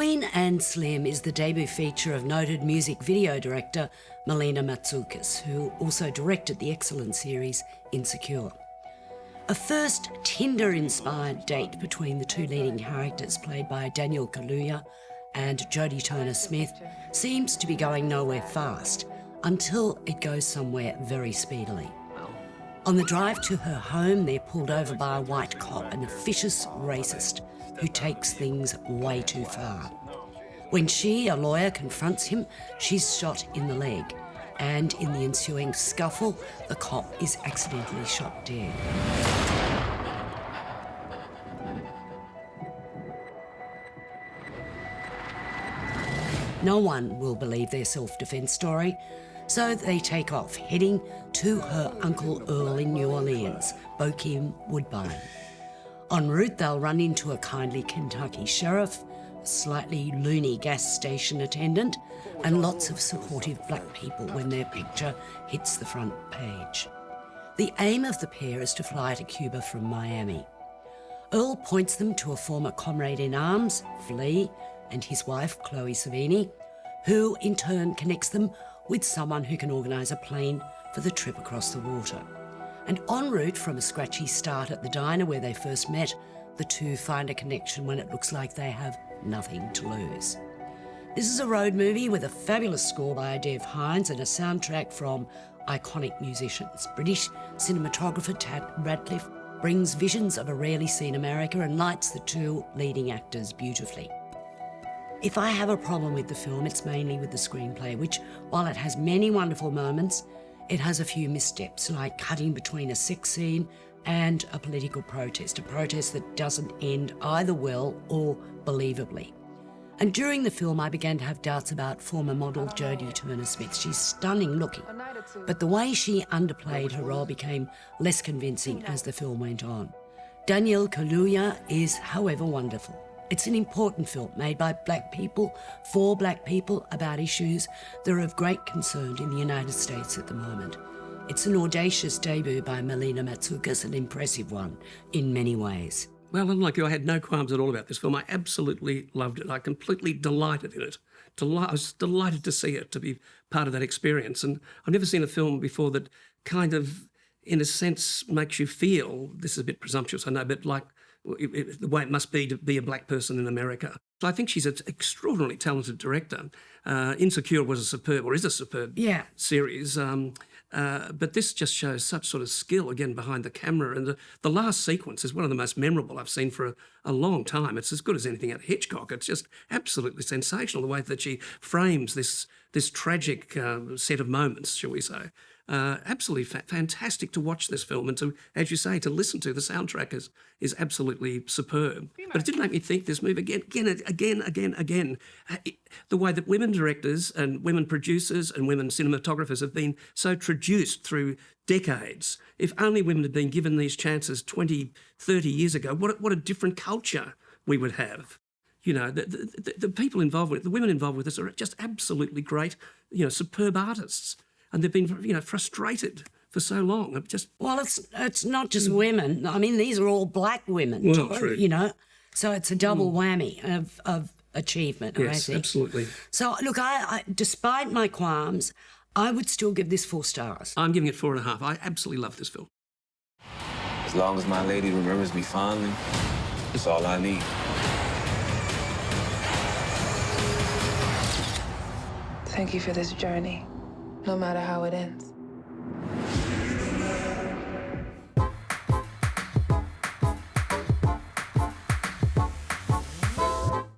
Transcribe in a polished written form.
Queen and Slim is the debut feature of noted music video director Melina Matsoukas, who also directed the excellent series Insecure. A first Tinder-inspired date between the two leading characters, played by Daniel Kaluuya and Jodie Turner-Smith, seems to be going nowhere fast until it goes somewhere very speedily. On the drive to her home, they're pulled over by a white cop, an officious racist who takes things way too far. When she, a lawyer, confronts him, she's shot in the leg, and in the ensuing scuffle, the cop is accidentally shot dead. No one will believe their self-defence story, so they take off, heading to her Uncle Earl in New Orleans, Bokeem Woodbine. En route, they'll run into a kindly Kentucky sheriff, a slightly loony gas station attendant, and lots of supportive black people when their picture hits the front page. The aim of the pair is to fly to Cuba from Miami. Earl points them to a former comrade in arms, Flea, and his wife, Chloe Savini, who in turn connects them with someone who can organise a plane for the trip across the water. And en route from a scratchy start at the diner where they first met, the two find a connection when it looks like they have nothing to lose. This is a road movie with a fabulous score by Dev Hynes and a soundtrack from iconic musicians. British cinematographer Tad Radcliffe brings visions of a rarely seen America and lights the two leading actors beautifully. If I have a problem with the film, it's mainly with the screenplay, which, while it has many wonderful moments, it has a few missteps, like cutting between a sex scene and a political protest, a protest that doesn't end either well or believably. And during the film, I began to have doubts about former model Jodie Turner-Smith. She's stunning looking, but the way she underplayed her role became less convincing as the film went on. Daniel Kaluuya is, however, wonderful. It's an important film made by black people, for black people, about issues that are of great concern in the United States at the moment. It's an audacious debut by Melina Matsoukas, an impressive one in many ways. Well, unlike you, I had no qualms at all about this film. I absolutely loved it. I completely delighted in it. I was delighted to see it, to be part of that experience. And I've never seen a film before that kind of, in a sense, makes you feel, this is a bit presumptuous, I know, but like the way it must be to be a black person in America. So I think she's an extraordinarily talented director. Insecure was a superb series. But this just shows such sort of skill, again, behind the camera. And the last sequence is one of the most memorable I've seen for a long time. It's as good as anything out of Hitchcock. It's just absolutely sensational, the way that she frames this tragic set of moments, shall we say. Absolutely fantastic to watch this film and to, as you say, to listen to. The soundtrack is absolutely superb. But it did make me think this movie again. The way that women directors and women producers and women cinematographers have been so traduced through decades. If only women had been given these chances 20, 30 years ago, what a different culture we would have. You know, the people involved with it, the women involved with this are just absolutely great, superb artists. And they've been, frustrated for so long. Well, it's not just women. I mean, these are all black women. Well, true. So it's a double whammy of achievement. Yes, I think. Absolutely. So look, I despite my qualms, I would still give this 4 stars. I'm giving it 4.5. I absolutely love this film. As long as my lady remembers me fondly, that's all I need. Thank you for this journey, no matter how it ends.